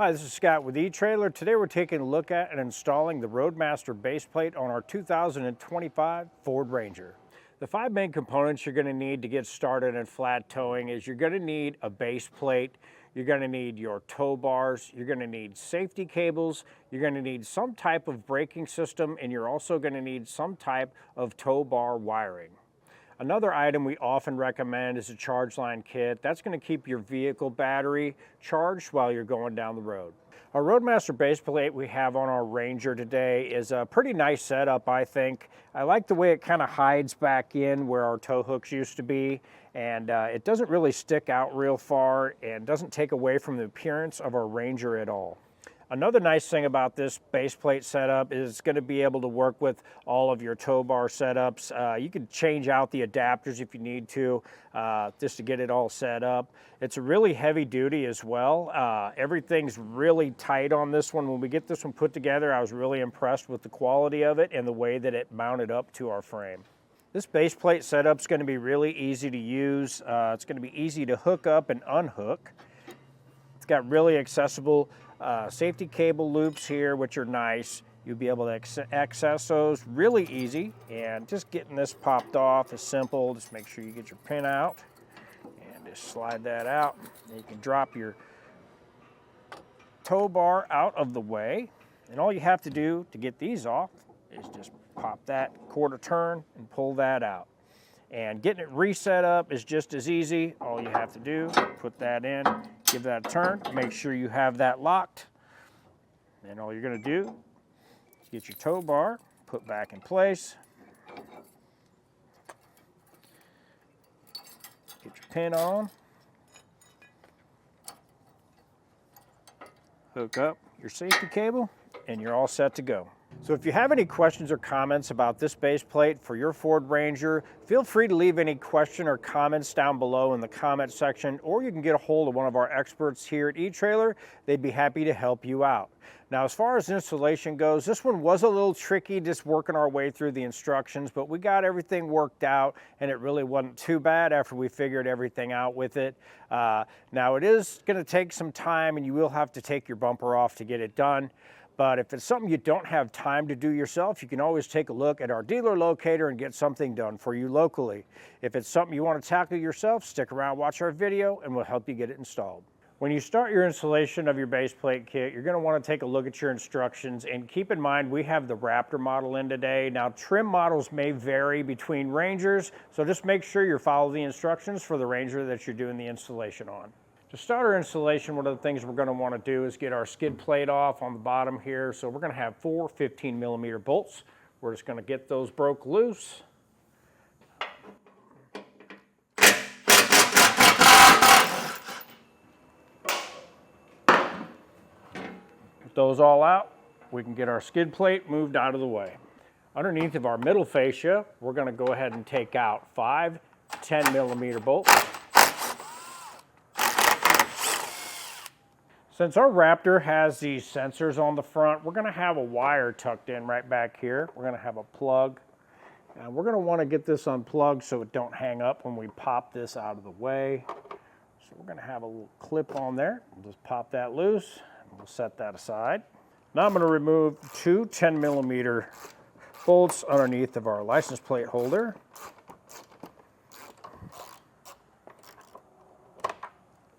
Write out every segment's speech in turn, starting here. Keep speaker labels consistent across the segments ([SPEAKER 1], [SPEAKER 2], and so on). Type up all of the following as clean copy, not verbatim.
[SPEAKER 1] Hi, this is Scott with eTrailer. Today we're taking a look at and installing the Roadmaster base plate on our 2025 Ford Ranger. The 5 main components you're going to need to get started in flat towing is you're going to need a base plate, you're going to need your tow bars, you're going to need safety cables, you're going to need some type of braking system, and you're also going to need some type of tow bar wiring. Another item we often recommend is a charge line kit. That's going to keep your vehicle battery charged while you're going down the road. Our Roadmaster base plate we have on our Ranger today is a pretty nice setup, I think. I like the way it kind of hides back in where our tow hooks used to be, and it doesn't really stick out real far and doesn't take away from the appearance of our Ranger at all. Another nice thing about this base plate setup is it's going to be able to work with all of your tow bar setups. You can change out the adapters if you need to, just to get it all set up. It's really heavy duty as well. Everything's really tight on this one. When we get this one put together, I was really impressed with the quality of it and the way that it mounted up to our frame. This base plate setup is going to be really easy to use. It's going to be easy to hook up and unhook. It's got really accessible safety cable loops here, which are nice. You'll be able to access those really easy, and just getting this popped off is simple. Just make sure you get your pin out and just slide that out. And you can drop your tow bar out of the way, and all you have to do to get these off is just pop that quarter turn and pull that out. And getting it reset up is just as easy. All you have to do, put that in, give that a turn, make sure you have that locked. And all you're going to do is get your tow bar put back in place. Get your pin on. Hook up your safety cable, and you're all set to go. So if you have any questions or comments about this base plate for your Ford Ranger, feel free to leave any question or comments down below in the comment section, or you can get a hold of one of our experts here at eTrailer. They'd be happy to help you out. Now, as far as installation goes, this one was a little tricky, just working our way through the instructions, but we got everything worked out, and it really wasn't too bad after we figured everything out with it. Now, it is going to take some time, and you will have to take your bumper off to get it done. But if it's something you don't have time to do yourself, you can always take a look at our dealer locator and get something done for you locally. If it's something you want to tackle yourself, stick around, watch our video, and we'll help you get it installed. When you start your installation of your base plate kit, you're going to want to take a look at your instructions, and keep in mind we have the Raptor model in today. Now, trim models may vary between Rangers, so just make sure you follow the instructions for the Ranger that you're doing the installation on. To start our installation, one of the things we're going to want to do is get our skid plate off on the bottom here. So we're going to have 4 15-millimeter bolts. We're just going to get those broke loose. Get those all out. We can get our skid plate moved out of the way. Underneath of our middle fascia, we're going to go ahead and take out 5 10-millimeter bolts. Since our Raptor has these sensors on the front, we're going to have a wire tucked in right back here. We're going to have a plug, and we're going to want to get this unplugged so it don't hang up when we pop this out of the way. So we're going to have a little clip on there. We'll just pop that loose, and we'll set that aside. Now I'm going to remove 2 10-millimeter bolts underneath of our license plate holder.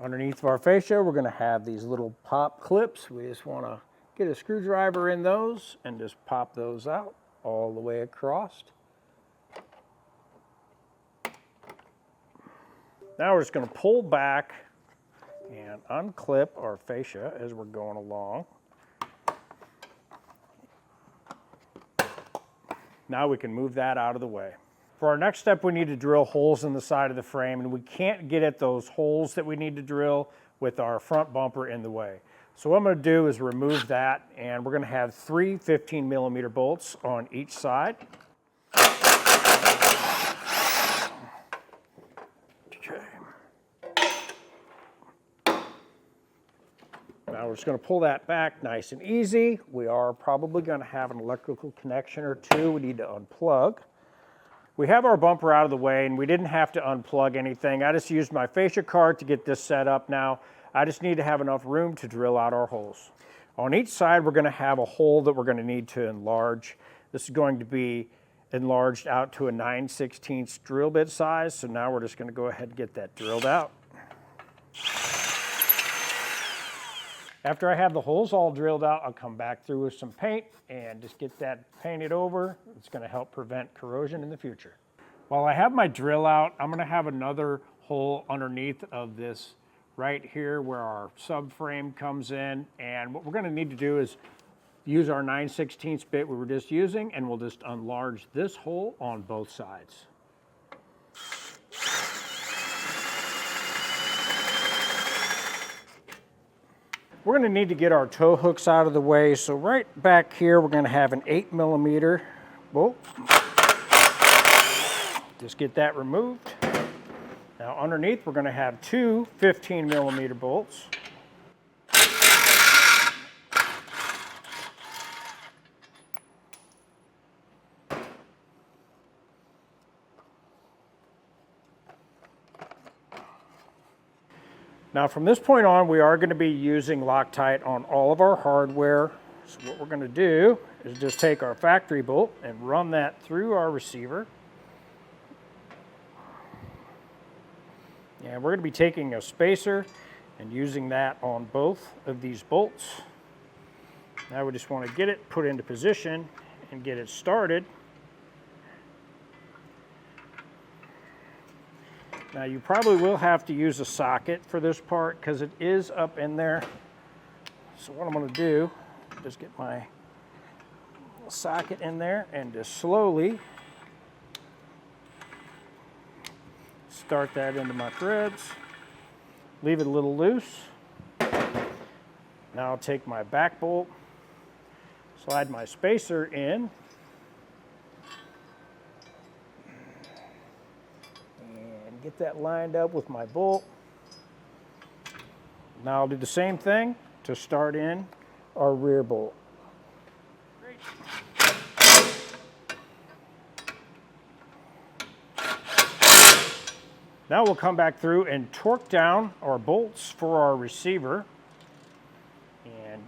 [SPEAKER 1] Underneath of our fascia, we're going to have these little pop clips. We just want to get a screwdriver in those and just pop those out all the way across. Now we're just going to pull back and unclip our fascia as we're going along. Now we can move that out of the way. For our next step, we need to drill holes in the side of the frame, and we can't get at those holes that we need to drill with our front bumper in the way. So what I'm going to do is remove that, and we're going to have 3 15-millimeter bolts on each side. Okay. Now we're just going to pull that back nice and easy. We are probably going to have an electrical connection or two we need to unplug. We have our bumper out of the way, and we didn't have to unplug anything. I just used my fascia card to get this set up now. I just need to have enough room to drill out our holes. On each side, we're going to have a hole that we're going to need to enlarge. This is going to be enlarged out to a 9/16 drill bit size. So now we're just going to go ahead and get that drilled out. After I have the holes all drilled out, I'll come back through with some paint and just get that painted over. It's going to help prevent corrosion in the future. While I have my drill out, I'm going to have another hole underneath of this right here where our subframe comes in. And what we're going to need to do is use our 9/16 bit we were just using, and we'll just enlarge this hole on both sides. We're going to need to get our tow hooks out of the way. So right back here, we're going to have an 8mm bolt. Just get that removed. Now underneath, we're going to have two 15mm bolts. Now from this point on, we are going to be using Loctite on all of our hardware. So what we're going to do is just take our factory bolt and run that through our receiver. And we're going to be taking a spacer and using that on both of these bolts. Now we just want to get it put into position and get it started. Now you probably will have to use a socket for this part because it is up in there. So what I'm going to do, just get my socket in there and just slowly start that into my threads. Leave it a little loose. Now I'll take my back bolt, slide my spacer in, get that lined up with my bolt. Now I'll do the same thing to start in our rear bolt. Great. Now we'll come back through and torque down our bolts for our receiver. And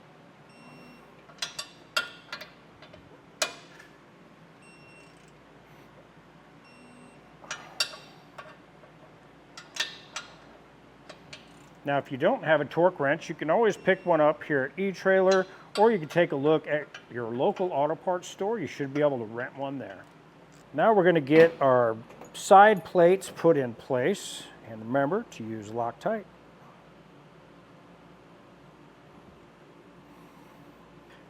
[SPEAKER 1] now, if you don't have a torque wrench, you can always pick one up here at eTrailer, or you can take a look at your local auto parts store. You should be able to rent one there. Now we're going to get our side plates put in place, and remember to use Loctite.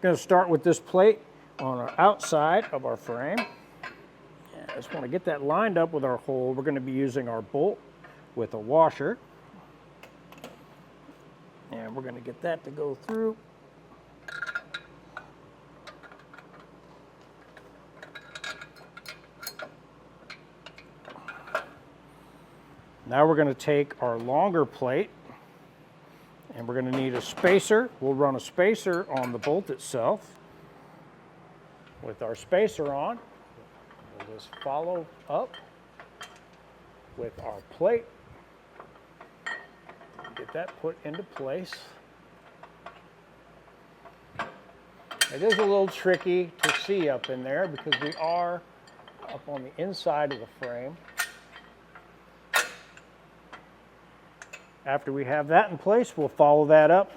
[SPEAKER 1] Going to start with this plate on our outside of our frame. And I just want to get that lined up with our hole. We're going to be using our bolt with a washer. And we're going to get that to go through. Now we're going to take our longer plate and we're going to need a spacer. We'll run a spacer on the bolt itself. With our spacer on, we'll just follow up with our plate. Get that put into place. It is a little tricky to see up in there because we are up on the inside of the frame. After we have that in place, we'll follow that up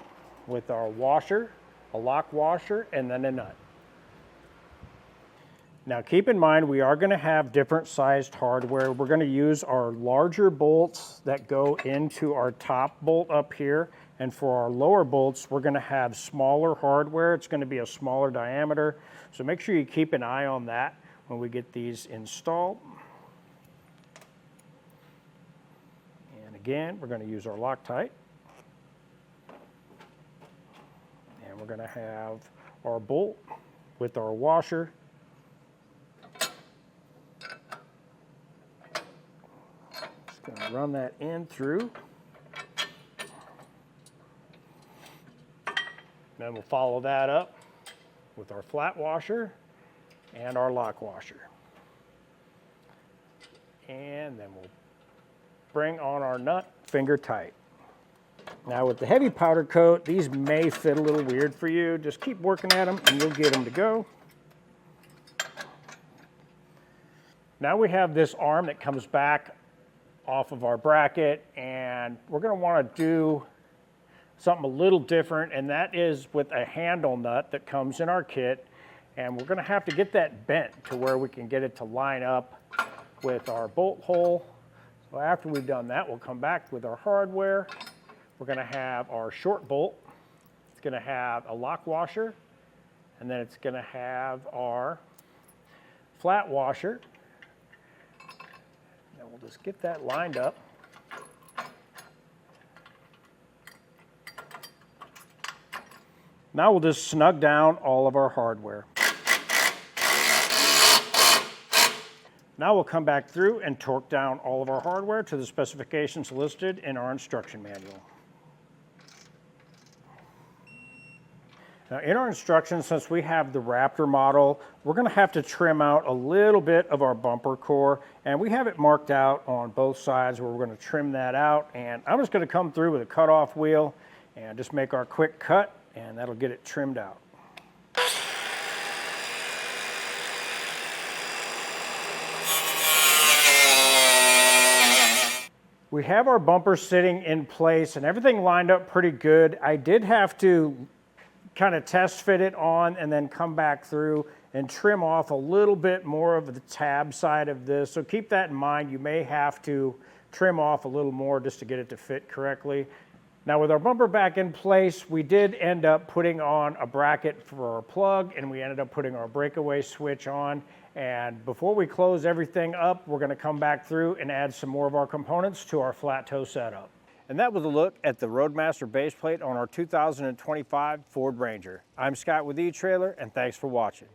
[SPEAKER 1] with our washer, a lock washer, and then a nut. Now keep in mind, we are going to have different sized hardware. We're going to use our larger bolts that go into our top bolt up here. And for our lower bolts, we're going to have smaller hardware. It's going to be a smaller diameter. So make sure you keep an eye on that when we get these installed. And again, we're going to use our Loctite. And we're going to have our bolt with our washer. Going to run that in through. Then we'll follow that up with our flat washer and our lock washer. And then we'll bring on our nut finger tight. Now with the heavy powder coat, these may fit a little weird for you. Just keep working at them and you'll get them to go. Now we have this arm that comes back off of our bracket, and we're going to want to do something a little different, and that is with a handle nut that comes in our kit, and we're going to have to get that bent to where we can get it to line up with our bolt hole. So after we've done that, we'll come back with our hardware. We're going to have our short bolt. It's going to have a lock washer, and then it's going to have our flat washer. And we'll just get that lined up. Now we'll just snug down all of our hardware. Now we'll come back through and torque down all of our hardware to the specifications listed in our instruction manual. Now in our instructions, since we have the Raptor model, we're going to have to trim out a little bit of our bumper core, and we have it marked out on both sides where we're going to trim that out. And I'm just going to come through with a cutoff wheel and just make our quick cut, and that'll get it trimmed out. We have our bumper sitting in place and everything lined up pretty good. I did have to kind of test fit it on and then come back through and trim off a little bit more of the tab side of this. So keep that in mind. You may have to trim off a little more just to get it to fit correctly. Now with our bumper back in place, we did end up putting on a bracket for our plug, and we ended up putting our breakaway switch on. And before we close everything up, we're going to come back through and add some more of our components to our flat toe setup. And that was a look at the Roadmaster base plate on our 2025 Ford Ranger. I'm Scott with eTrailer, and thanks for watching.